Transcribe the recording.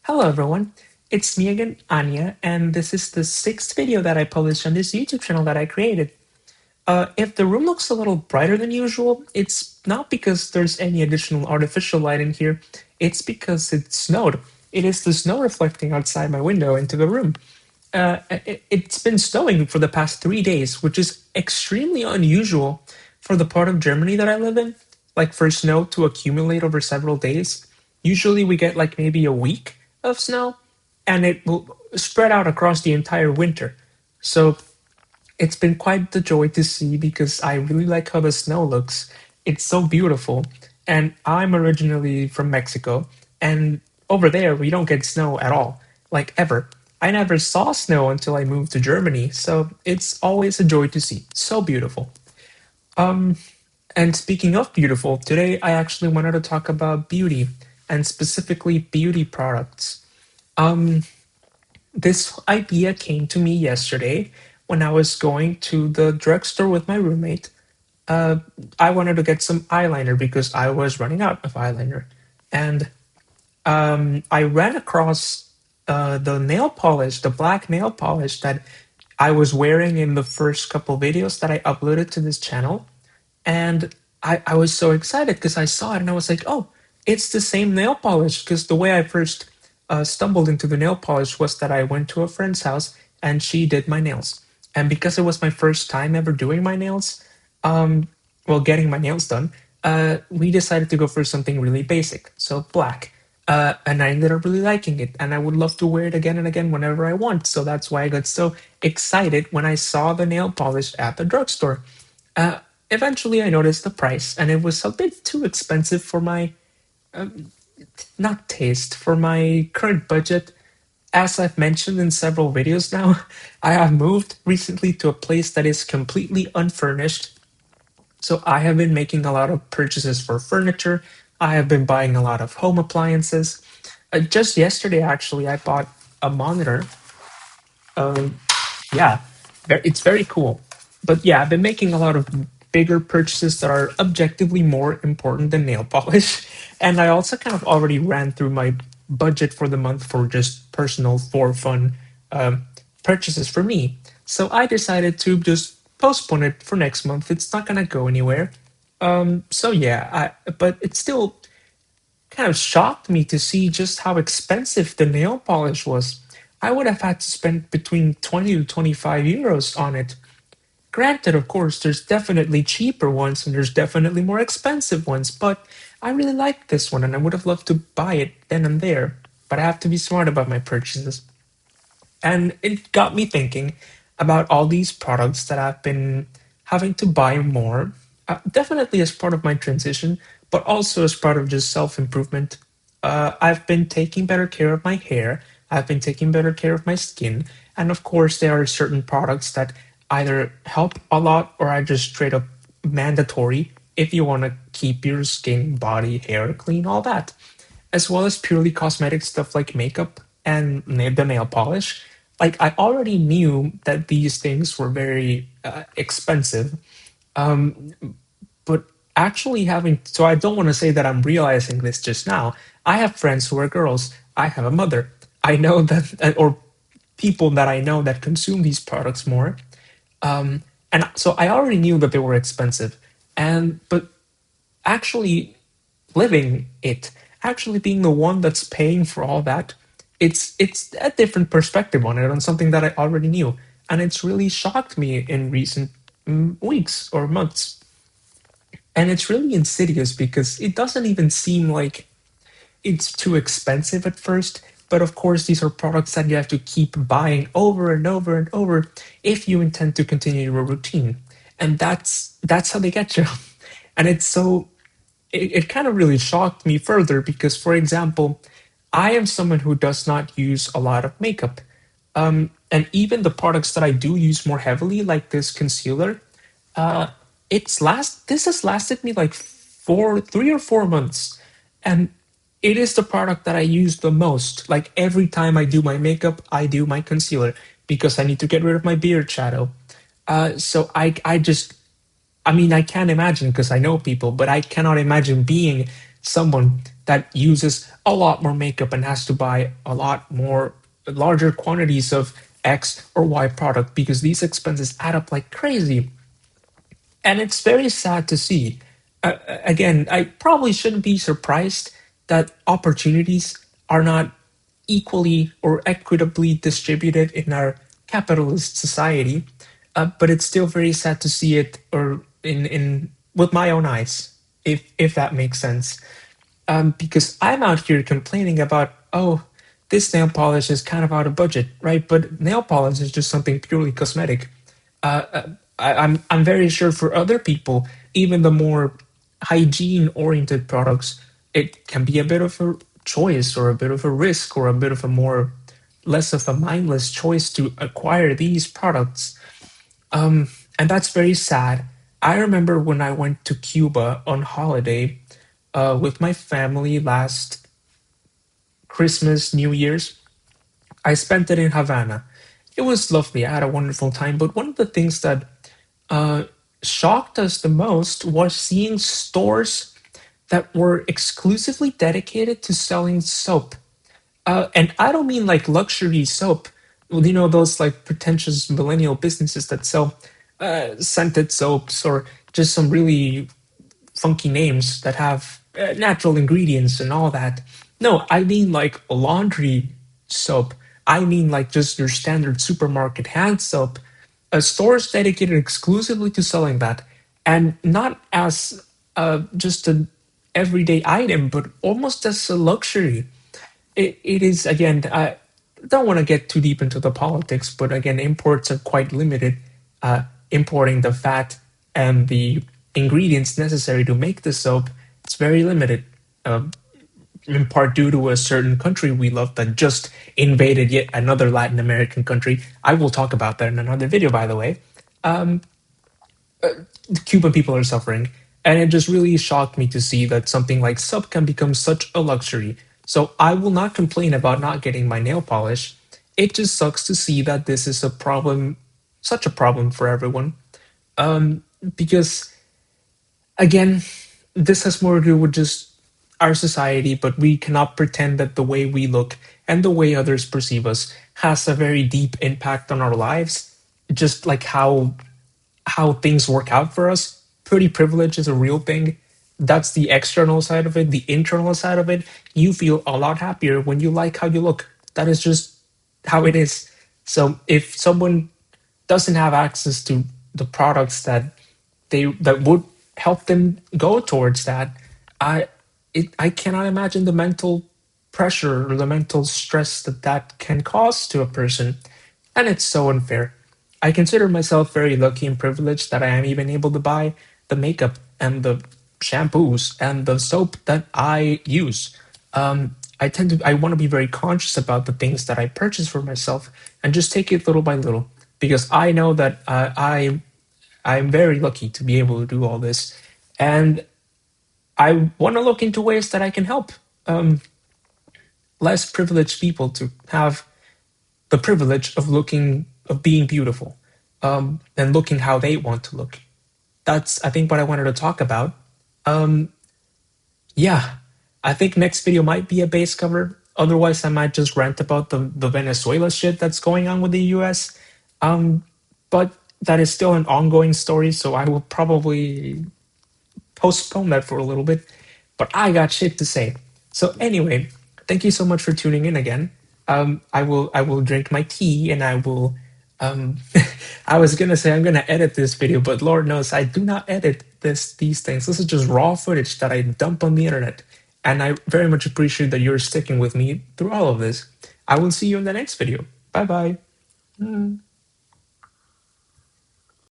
Hello everyone, it's me again, Anya, and this is the sixth video that I published on this YouTube channel that I created. If the room looks a little brighter than usual, it's not because there's any additional artificial light in here, it's because it snowed. It is the snow reflecting outside my window into the room. It's been snowing for the past 3 days, which is extremely unusual for the part of Germany that I live in, like for snow to accumulate over several days. Usually we get like maybe a week of snow, and it will spread out across the entire winter. So it's been quite the joy to see because I really like how the snow looks. It's so beautiful. And I'm originally from Mexico, and over there we don't get snow at all, like ever. I never saw snow until I moved to Germany, so it's always a joy to see. So beautiful. Um, and speaking of beautiful, today I actually wanted to talk about beauty and specifically beauty products. Um, this idea came to me yesterday when I was going to the drugstore with my roommate. Uh, I wanted to get some eyeliner because I was running out of eyeliner. And I ran across the nail polish, the black nail polish that I was wearing in the first couple videos that I uploaded to this channel. And I was so excited because I saw it and I was like, oh, it's the same nail polish. Because the way I first stumbled into the nail polish was that I went to a friend's house and she did my nails. And because it was my first time ever doing my nails, um, well, getting my nails done, we decided to go for something really basic. So black. And I ended up really liking it. And I would love to wear it again and again whenever I want. So that's why I got so excited when I saw the nail polish at the drugstore. Uh, Eventually, I noticed the price, and it was a bit too expensive for my not taste, for my current budget. As I've mentioned in several videos now, I have moved recently to a place that is completely unfurnished. So I have been making a lot of purchases for furniture. I have been buying a lot of home appliances. Just yesterday, actually, I bought a monitor. Um, yeah, it's very cool. But yeah, I've been making a lot of bigger purchases that are objectively more important than nail polish. And I also kind of already ran through my budget for the month for just personal, for fun um, purchases for me. So I decided to just postpone it for next month. It's not going to go anywhere. So yeah, but it still kind of shocked me to see just how expensive the nail polish was. I would have had to spend between 20 to 25 euros on it. Granted, of course, there's definitely cheaper ones and there's definitely more expensive ones, but I really like this one and I would have loved to buy it then and there. But I have to be smart about my purchases. And it got me thinking about all these products that I've been having to buy more, definitely as part of my transition, but also as part of just self improvement. I've been taking better care of my hair, I've been taking better care of my skin, and of course, there are certain products that either help a lot or are just straight up mandatory if you want to keep your skin, body, hair clean, all that, as well as purely cosmetic stuff like makeup and the nail polish. Like I already knew that these things were very expensive, um, but actually having so I don't want to say that I'm realizing this just now. I have friends who are girls. I have a mother. I know that, or people that I know that consume these products more. And so I already knew that they were expensive, and but actually living it, actually being the one that's paying for all that, it's a different perspective on it, on something that I already knew, and it's really shocked me in recent weeks or months. And it's really insidious because it doesn't even seem like it's too expensive at first. But of course, these are products that you have to keep buying over and over and over if you intend to continue your routine. And that's how they get you. And it's so it kind of really shocked me further because, for example, I am someone who does not use a lot of makeup. And even the products that I do use more heavily, like this concealer, uh, this has lasted me like 3 or 4 months, and it is the product that I use the most. Like every time I do my makeup, I do my concealer because I need to get rid of my beard shadow. So I just I mean, I can't imagine because I know people, but I cannot imagine being someone that uses a lot more makeup and has to buy a lot more larger quantities of X or Y product because these expenses add up like crazy. And it's very sad to see. Again, I probably shouldn't be surprised that opportunities are not equally or equitably distributed in our capitalist society. But it's still very sad to see it, or in with my own eyes, if that makes sense. Because I'm out here complaining about, oh, this nail polish is kind of out of budget, right? But nail polish is just something purely cosmetic. I'm very sure for other people, even the more hygiene oriented products, it can be a bit of a choice or a bit of a risk or a bit of a more less of a mindless choice to acquire these products. And that's very sad. I remember when I went to Cuba on holiday with my family last Christmas, New Year's. I spent it in Havana. It was lovely. I had a wonderful time. But one of the things that uh, shocked us the most was seeing stores that were exclusively dedicated to selling soap. And I don't mean like luxury soap. Well, you know, those like pretentious millennial businesses that sell scented soaps or just some really funky names that have natural ingredients and all that. No, I mean like laundry soap. I mean like just your standard supermarket hand soap. A store is dedicated exclusively to selling that, and not as just an everyday item, but almost as a luxury. It is again. I don't want to get too deep into the politics, but again, imports are quite limited. Importing the fat and the ingredients necessary to make the soap, it's very limited. Uh, in part due to a certain country we love that just invaded yet another Latin American country. I will talk about that in another video, by the way. The Cuban people are suffering. And it just really shocked me to see that something like soap can become such a luxury. So I will not complain about not getting my nail polish. It just sucks to see that this is a problem, such a problem for everyone. Because again, this has more to do with just our society, but we cannot pretend that the way we look and the way others perceive us has a very deep impact on our lives. Just like how things work out for us. Pretty privilege is a real thing. That's the external side of it. The internal side of it, you feel a lot happier when you like how you look. That is just how it is. So if someone doesn't have access to the products that would help them go towards that, I I cannot imagine the mental pressure or the mental stress that that can cause to a person, and it's so unfair. I consider myself very lucky and privileged that I am even able to buy the makeup and the shampoos and the soap that I use. I want to be very conscious about the things that I purchase for myself and just take it little by little because I know that I'm very lucky to be able to do all this, and I want to look into ways that I can help um, less privileged people to have the privilege of being beautiful, and looking how they want to look. That's, I think, what I wanted to talk about. Um, yeah, I think next video might be a base cover. Otherwise, I might just rant about the Venezuela shit that's going on with the US. Um, but that is still an ongoing story, so I will probably postpone that for a little bit, but I got shit to say. So anyway, thank you so much for tuning in again. I will drink my tea and I will um I was gonna say I'm gonna edit this video, but Lord knows I do not edit these things. This is just raw footage that I dump on the internet. And I very much appreciate that you're sticking with me through all of this. I will see you in the next video. Bye bye.